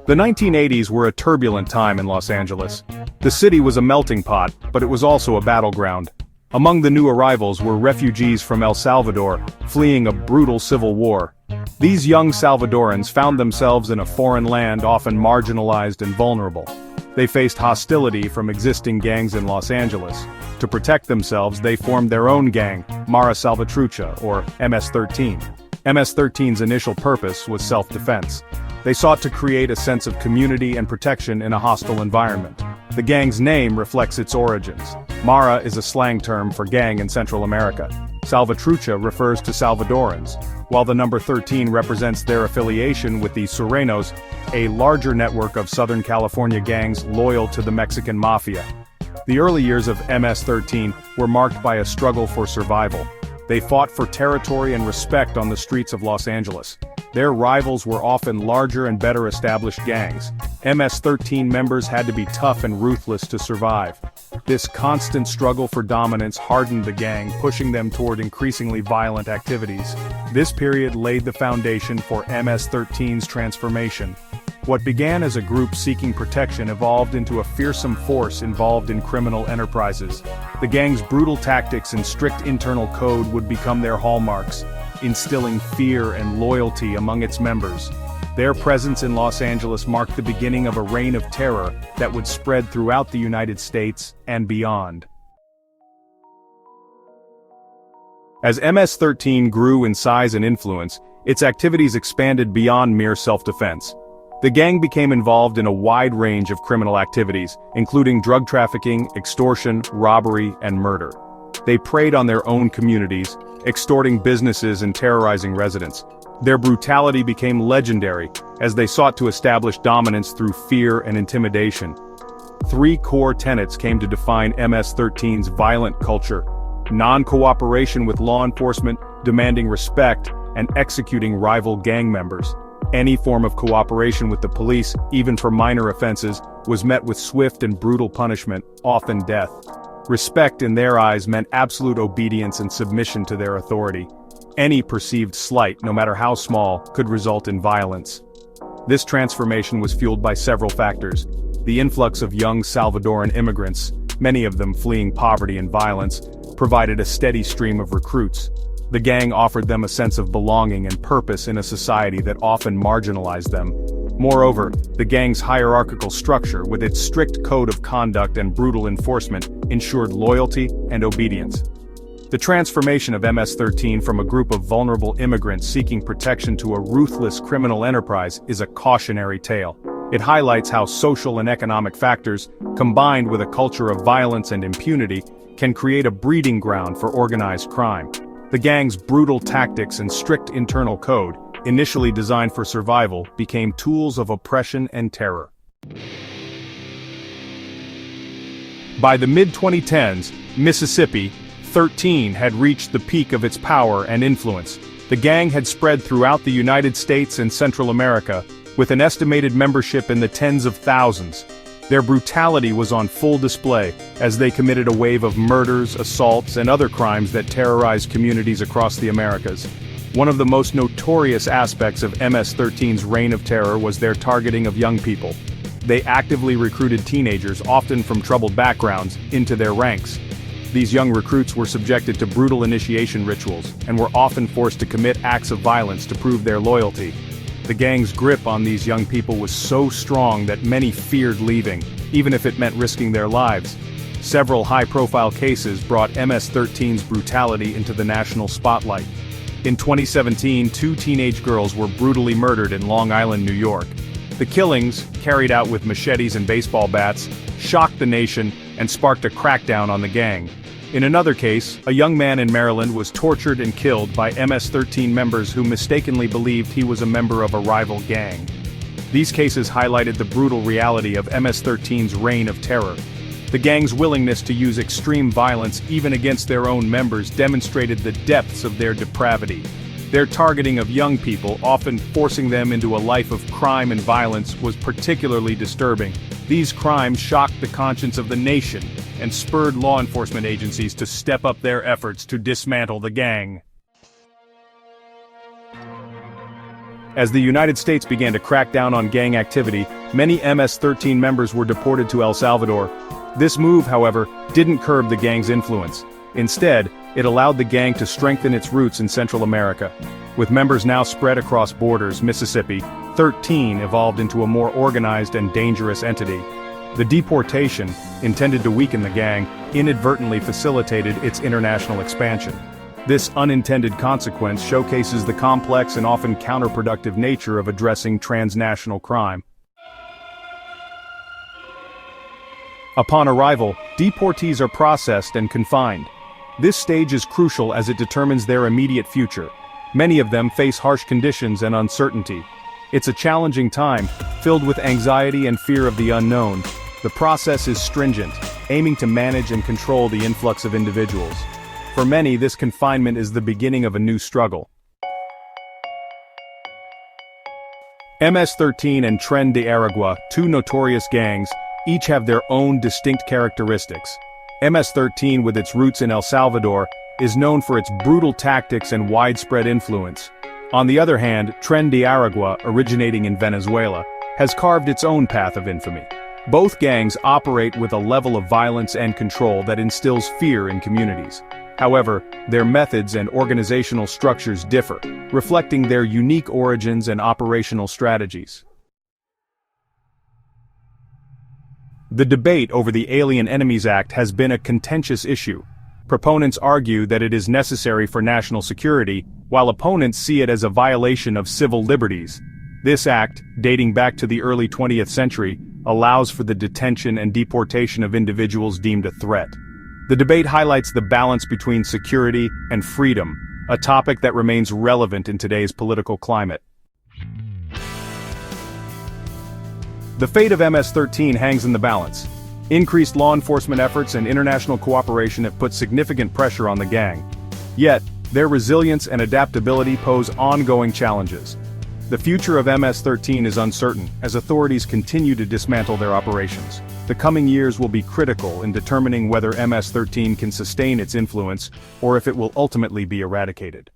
The 1980s were a turbulent time in Los Angeles. The city was a melting pot, but it was also a battleground. Among the new arrivals were refugees from El Salvador, fleeing a brutal civil war. These young Salvadorans found themselves in a foreign land often marginalized and vulnerable. They faced hostility from existing gangs in Los Angeles. To protect themselves, they formed their own gang, Mara Salvatrucha, or MS-13. MS-13's initial purpose was self-defense. They sought to create a sense of community and protection in a hostile environment. The gang's name reflects its origins. Mara is a slang term for gang in Central America. Salvatrucha refers to Salvadorans, while the number 13 represents their affiliation with the Sureños, a larger network of Southern California gangs loyal to the Mexican mafia. The early years of MS-13 were marked by a struggle for survival. They fought for territory and respect on the streets of Los Angeles. Their rivals were often larger and better established gangs. MS-13 members had to be tough and ruthless to survive. This constant struggle for dominance hardened the gang, pushing them toward increasingly violent activities. This period laid the foundation for MS-13's transformation. What began as a group seeking protection evolved into a fearsome force involved in criminal enterprises. The gang's brutal tactics and strict internal code would become their hallmarks, instilling fear and loyalty among its members. Their presence in Los Angeles marked the beginning of a reign of terror that would spread throughout the United States and beyond. As MS-13 grew in size and influence, its activities expanded beyond mere self-defense. The gang became involved in a wide range of criminal activities, including drug trafficking, extortion, robbery, and murder. They preyed on their own communities, extorting businesses and terrorizing residents. Their brutality became legendary as they sought to establish dominance through fear and intimidation. Three core tenets came to define MS-13's violent culture: non-cooperation with law enforcement, demanding respect, and executing rival gang members. Any form of cooperation with the police, even for minor offenses, was met with swift and brutal punishment, often death. Respect in their eyes meant absolute obedience and submission to their authority. Any perceived slight, no matter how small, could result in violence. This transformation was fueled by several factors. The influx of young Salvadoran immigrants, many of them fleeing poverty and violence, provided a steady stream of recruits. The gang offered them a sense of belonging and purpose in a society that often marginalized them. Moreover, the gang's hierarchical structure, with its strict code of conduct and brutal enforcement, ensured loyalty and obedience. The transformation of MS-13 from a group of vulnerable immigrants seeking protection to a ruthless criminal enterprise is a cautionary tale. It highlights how social and economic factors, combined with a culture of violence and impunity, can create a breeding ground for organized crime. The gang's brutal tactics and strict internal code, initially designed for survival, became tools of oppression and terror. By the mid-2010s, Mississippi 13 had reached the peak of its power and influence. The gang had spread throughout the United States and Central America, with an estimated membership in the tens of thousands. Their brutality was on full display, as they committed a wave of murders, assaults, and other crimes that terrorized communities across the Americas. One of the most notorious aspects of MS-13's reign of terror was their targeting of young people. They actively recruited teenagers, often from troubled backgrounds, into their ranks. These young recruits were subjected to brutal initiation rituals, and were often forced to commit acts of violence to prove their loyalty. The gang's grip on these young people was so strong that many feared leaving, even if it meant risking their lives. Several high-profile cases brought MS-13's brutality into the national spotlight. In 2017, 2 teenage girls were brutally murdered in Long Island, New York. The killings, carried out with machetes and baseball bats, shocked the nation and sparked a crackdown on the gang. In another case, a young man in Maryland was tortured and killed by MS-13 members who mistakenly believed he was a member of a rival gang. These cases highlighted the brutal reality of MS-13's reign of terror. The gang's willingness to use extreme violence even against their own members demonstrated the depths of their depravity. Their targeting of young people, often forcing them into a life of crime and violence, was particularly disturbing. These crimes shocked the conscience of the nation and spurred law enforcement agencies to step up their efforts to dismantle the gang. As the United States began to crack down on gang activity, many MS-13 members were deported to El Salvador. This move, however, didn't curb the gang's influence. Instead, it allowed the gang to strengthen its roots in Central America. With members now spread across borders, Mississippi, 13 evolved into a more organized and dangerous entity. The deportation, intended to weaken the gang, inadvertently facilitated its international expansion. This unintended consequence showcases the complex and often counterproductive nature of addressing transnational crime. Upon arrival, deportees are processed and confined. This stage is crucial as it determines their immediate future. Many of them face harsh conditions and uncertainty. It's a challenging time, filled with anxiety and fear of the unknown. The process is stringent, aiming to manage and control the influx of individuals. For many, this confinement is the beginning of a new struggle. MS-13 and Tren de Aragua, two notorious gangs, each have their own distinct characteristics. MS-13, with its roots in El Salvador, is known for its brutal tactics and widespread influence. On the other hand, Tren de Aragua, originating in Venezuela, has carved its own path of infamy. Both gangs operate with a level of violence and control that instills fear in communities. However, their methods and organizational structures differ, reflecting their unique origins and operational strategies. The debate over the Alien Enemies Act has been a contentious issue. Proponents argue that it is necessary for national security, while opponents see it as a violation of civil liberties. This act, dating back to the early 20th century, allows for the detention and deportation of individuals deemed a threat. The debate highlights the balance between security and freedom, a topic that remains relevant in today's political climate. The fate of MS-13 hangs in the balance. Increased law enforcement efforts and international cooperation have put significant pressure on the gang. Yet, their resilience and adaptability pose ongoing challenges. The future of MS-13 is uncertain, as authorities continue to dismantle their operations. The coming years will be critical in determining whether MS-13 can sustain its influence, or if it will ultimately be eradicated.